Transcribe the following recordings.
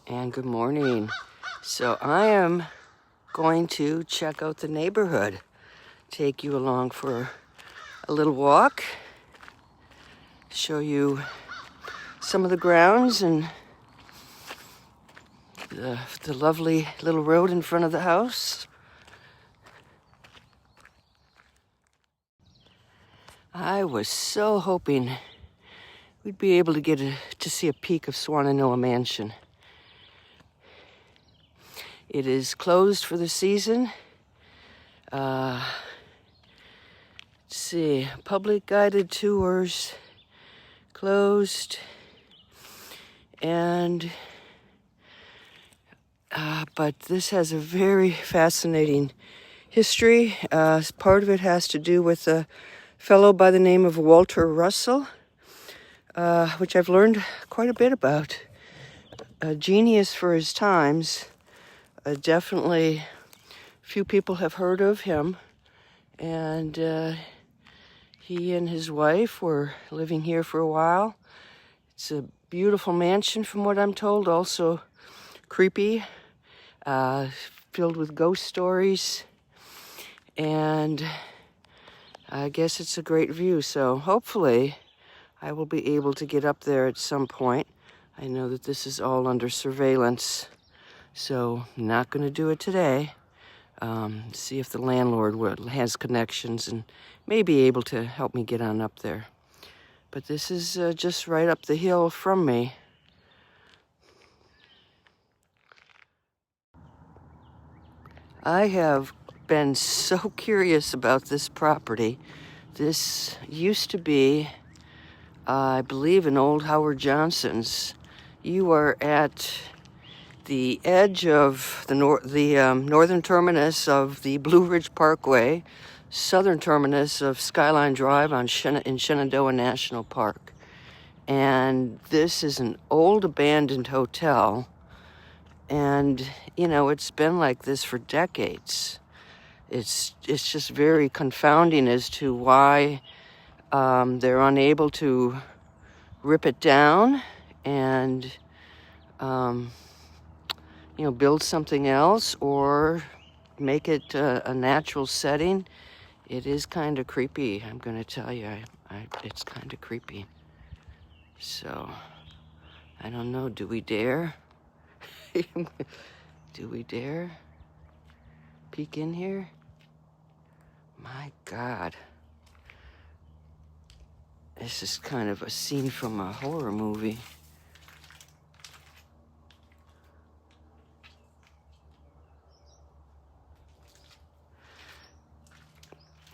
And good morning. So I am going to check out the neighborhood, take you along for a little walk, show you some of the grounds and the lovely little road in front of the house. I was so hoping we'd be able to get to see a peek of Swananoa Mansion. It is closed for the season. Let's see, public guided tours closed, and but this has a very fascinating history. Part of it has to do with a fellow by the name of Walter Russell, which I've learned quite a bit about. A genius for his times. Definitely few people have heard of him, and he and his wife were living here for a while. It's a beautiful mansion from what I'm told, also creepy, filled with ghost stories, and I guess it's a great view, so hopefully I will be able to get up there at some point. I know that this is all under surveillance, so not going to do it today. See if the landlord has connections and may be able to help me get on up there. But this is just right up the hill from me. I have been so curious about this property. This used to be, I believe, an old Howard Johnson's. You are at the edge of the northern terminus of the Blue Ridge Parkway, southern terminus of Skyline Drive in Shenandoah National Park. And this is an old abandoned hotel. And, you know, it's been like this for decades. It's just very confounding as to why they're unable to rip it down and build something else or make it a natural setting. It is kind of creepy, I'm going to tell you. It's kind of creepy. So, I don't know, do we dare? Do we dare peek in here? My God. This is kind of a scene from a horror movie.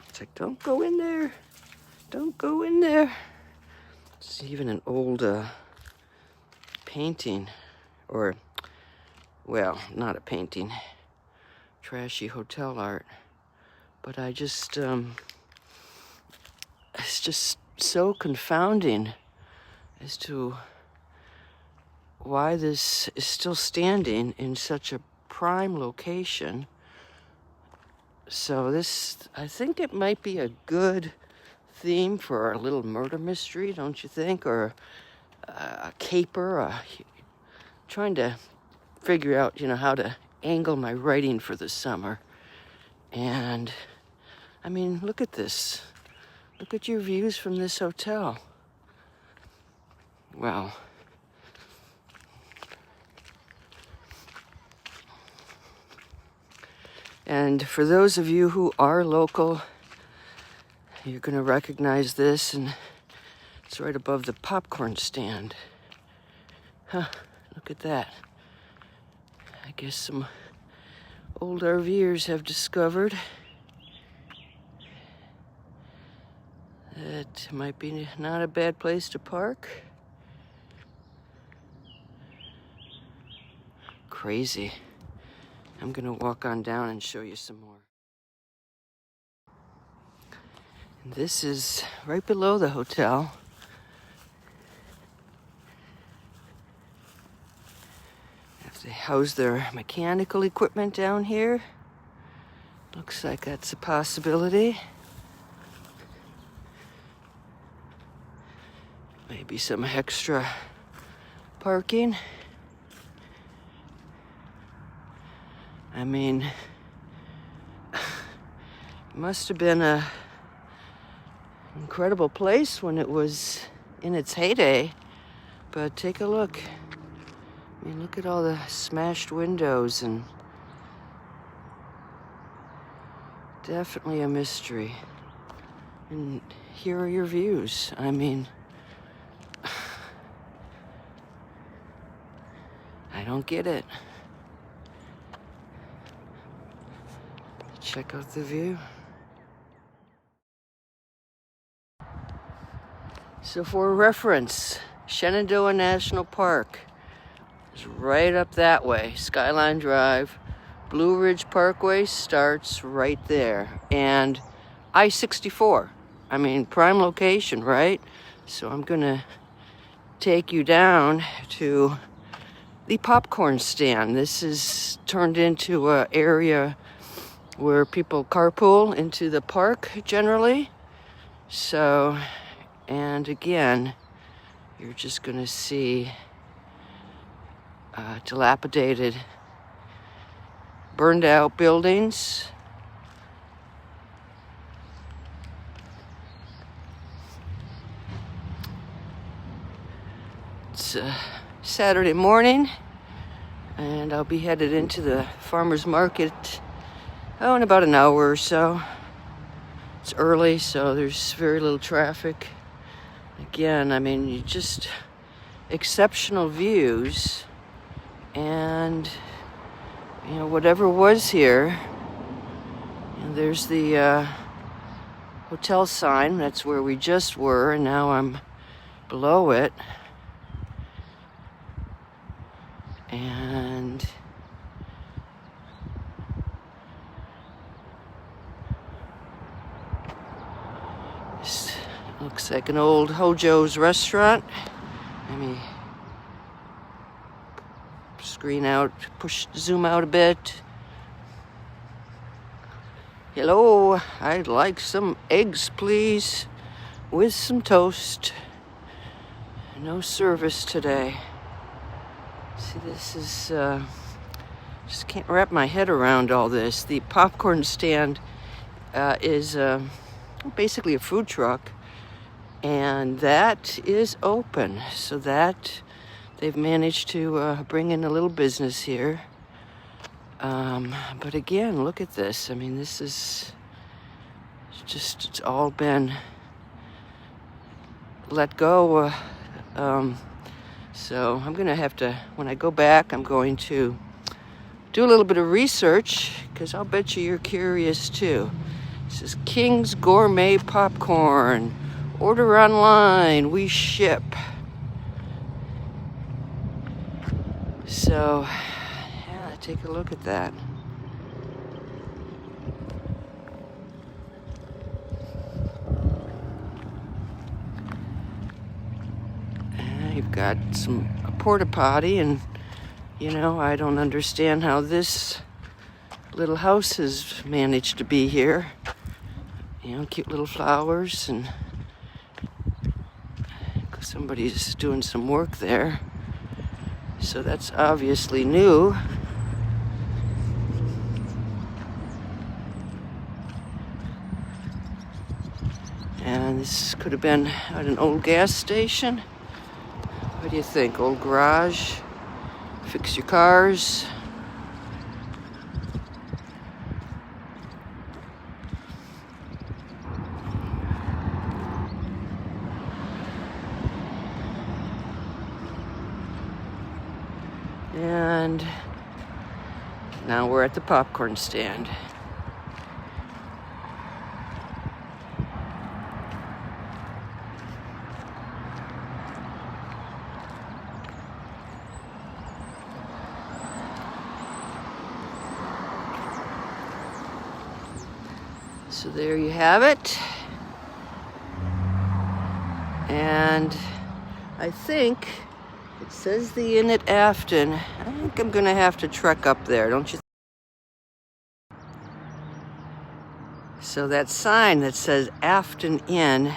It's like, don't go in there. Don't go in there. It's even an old painting, or, well, not a painting, trashy hotel art. But I just, it's just so confounding as to why this is still standing in such a prime location. So this, I think it might be a good theme for a little murder mystery, don't you think? Or a caper, trying to figure out, how to angle my writing for the summer. And, I mean, look at this. Look at your views from this hotel. Wow. And for those of you who are local, you're going to recognize this, and it's right above the popcorn stand. Huh, look at that. I guess some old RVers have discovered that might be not a bad place to park. Crazy. I'm gonna walk on down and show you some more. And this is right below the hotel. If they house their mechanical equipment down here, looks like that's a possibility. Maybe some extra parking. I mean, it must have been a incredible place when it was in its heyday. But take a look. I mean, look at all the smashed windows, and definitely a mystery. And here are your views. I mean, I don't get it. Check out the view. So for reference, Shenandoah National Park is right up that way, Skyline Drive. Blue Ridge Parkway starts right there. And I-64, I mean, prime location, right? So I'm gonna take you down to the popcorn stand. This is turned into an area where people carpool into the park generally. So, and again, you're just gonna see dilapidated, burned out buildings. It's Saturday morning, and I'll be headed into the farmer's market, in about an hour or so. It's early, so there's very little traffic. Again, I mean, you just exceptional views, and you know, whatever was here. And there's the hotel sign. That's where we just were, and now I'm below it. And this looks like an old Hojo's restaurant. Let me screen out, zoom out a bit. Hello, I'd like some eggs, please, with some toast. No service today. See, this is, just can't wrap my head around all this. The popcorn stand is basically a food truck, and that is open. So that they've managed to bring in a little business here. But again, look at this. I mean, this is just, it's all been let go. So I'm gonna have to, when I go back, I'm going to do a little bit of research, because I'll bet you're curious too. This is King's Gourmet Popcorn. Order online, we ship. So, yeah, take a look at that. You've got a porta potty, and you know, I don't understand how this little house has managed to be here. You know, cute little flowers, and somebody's doing some work there. So that's obviously new. And this could have been at an old gas station. What do you think? Old garage? Fix your cars? And now we're at the popcorn stand. So there you have it. And I think it says the Inn at Afton. I think I'm gonna have to trek up there, don't you think? So that sign that says Afton Inn,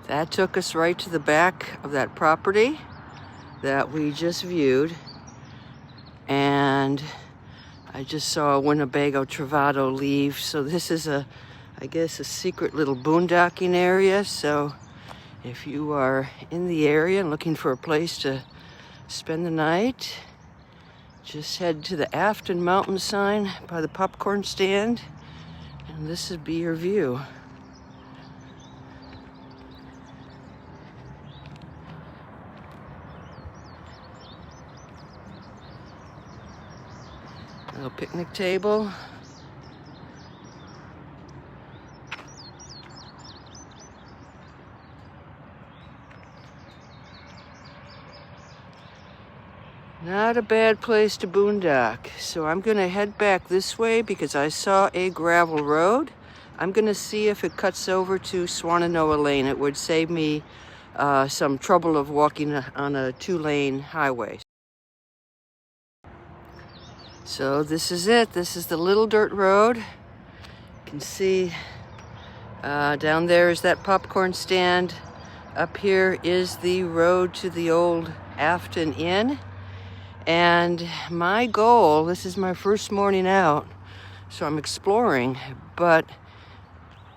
that took us right to the back of that property that we just viewed. And I just saw a Winnebago Travado leave. So this is I guess a secret little boondocking area. So if you are in the area and looking for a place to spend the night, just head to the Afton mountain sign by the popcorn stand, and this would be your view. Little picnic table. Not a bad place to boondock. So I'm gonna head back this way because I saw a gravel road. I'm gonna see if it cuts over to Swannanoa Lane. It would save me some trouble of walking on a 2-lane highway. So this is it. This is the little dirt road. You can see down there is that popcorn stand. Up here is the road to the old Afton Inn. And my goal, this is my first morning out, so I'm exploring, but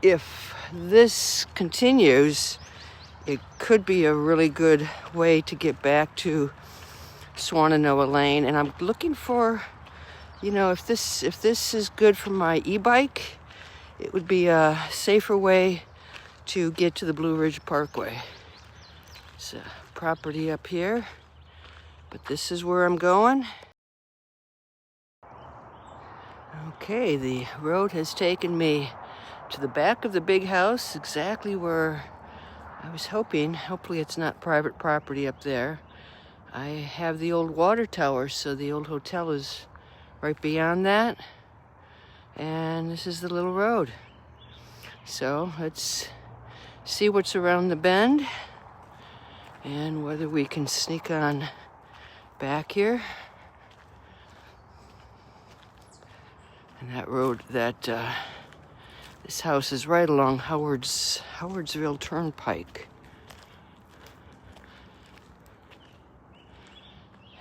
if this continues, it could be a really good way to get back to Swannanoa Lane. And I'm looking for, if this is good for my e-bike, it would be a safer way to get to the Blue Ridge Parkway. It's a property up here, but this is where I'm going. Okay, the road has taken me to the back of the big house, exactly where I was hoping. Hopefully it's not private property up there. I have the old water tower, so the old hotel is right beyond that. And this is the little road. So let's see what's around the bend and whether we can sneak on back here. And that road, this house is right along Howardsville Turnpike.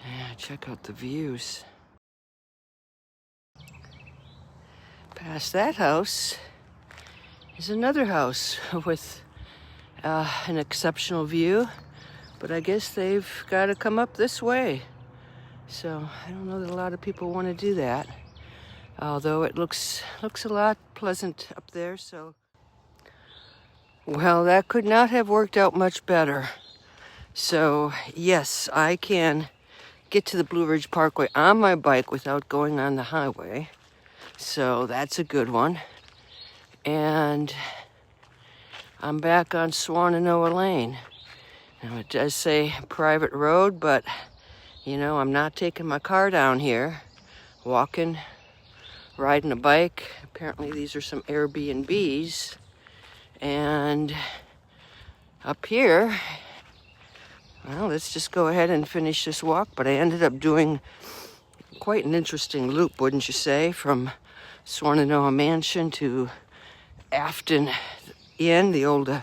Yeah, check out the views. Past that house is another house with an exceptional view, but I guess they've got to come up this way. So I don't know that a lot of people want to do that. Although it looks a lot pleasant up there, so. Well, that could not have worked out much better. So, yes, I can get to the Blue Ridge Parkway on my bike without going on the highway. So that's a good one. And I'm back on Swannanoa Lane. Now, it does say private road, but, I'm not taking my car down here. Walking, riding a bike. Apparently these are some Airbnbs. And up here, well, let's just go ahead and finish this walk. But I ended up doing quite an interesting loop, wouldn't you say? From Swannanoa Mansion to Afton Inn, the old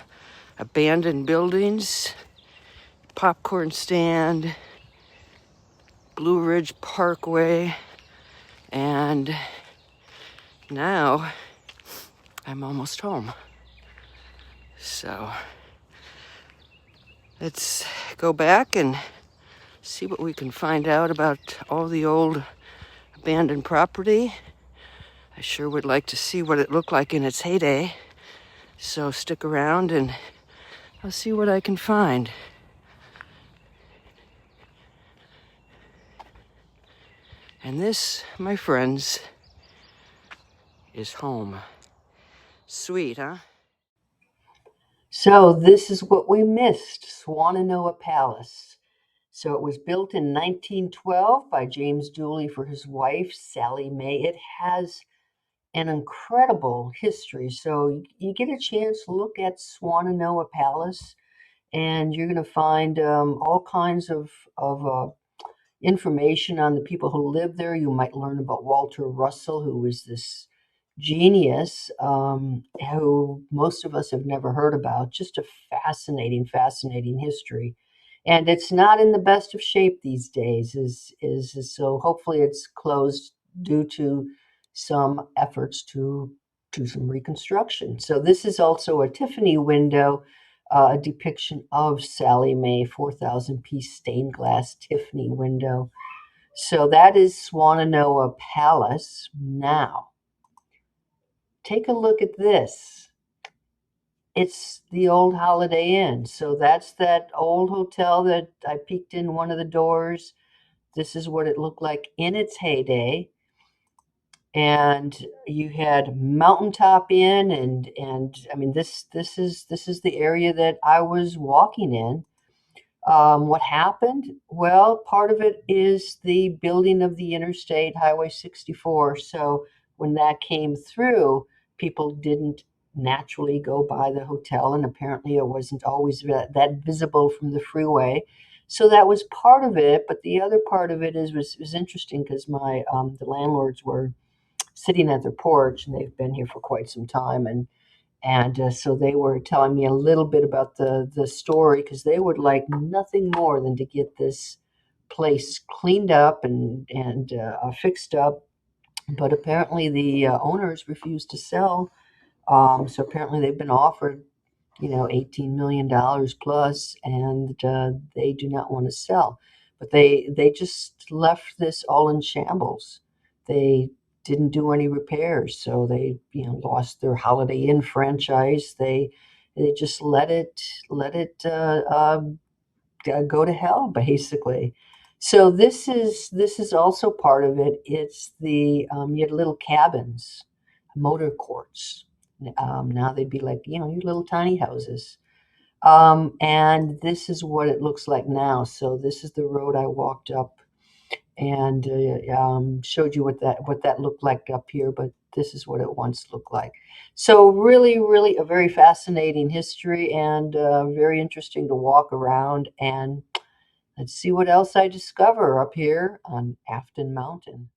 abandoned buildings, popcorn stand, Blue Ridge Parkway, and now I'm almost home. So let's go back and see what we can find out about all the old abandoned property. I sure would like to see what it looked like in its heyday. So stick around and I'll see what I can find. And this, my friends, is home. Sweet, huh? So this is what we missed, Swannanoa Palace. So it was built in 1912 by James Dooley for his wife, Sally May. It has an incredible history. So you get a chance to look at Swannanoa Palace, and you're going to find all kinds of information on the people who lived there. You might learn about Walter Russell, who was this genius who most of us have never heard about. Just a fascinating history. And it's not in the best of shape these days. So hopefully it's closed due to some efforts to do some reconstruction. So this is also a Tiffany window, a depiction of Sally Mae 4,000 piece stained glass Tiffany window. So that is Swananoa Palace. Now, take a look at this. It's the old Holiday Inn. So that's that old hotel that I peeked in one of the doors. This is what it looked like in its heyday. And you had Mountaintop Inn, and I mean this is the area that I was walking in. What happened? Well, part of it is the building of the Interstate Highway 64. So when that came through, people didn't naturally go by the hotel, and apparently it wasn't always that visible from the freeway. So that was part of it. But the other part of it was interesting because my the landlords were sitting at their porch, and they've been here for quite some time, and so they were telling me a little bit about the story because they would like nothing more than to get this place cleaned up and fixed up. But apparently the owners refused to sell. So apparently they've been offered, $18 million plus, and they do not want to sell. But they just left this all in shambles. They didn't do any repairs, so they lost their Holiday Inn franchise. They just let it go to hell basically. So this is also part of it. It's the you had little cabins, motor courts. Now they'd be like your little tiny houses. And this is what it looks like now. So this is the road I walked up and showed you what that looked like up here, but this is what it once looked like. So really, really a very fascinating history, and very interesting to walk around, and let's see what else I discover up here on Afton Mountain.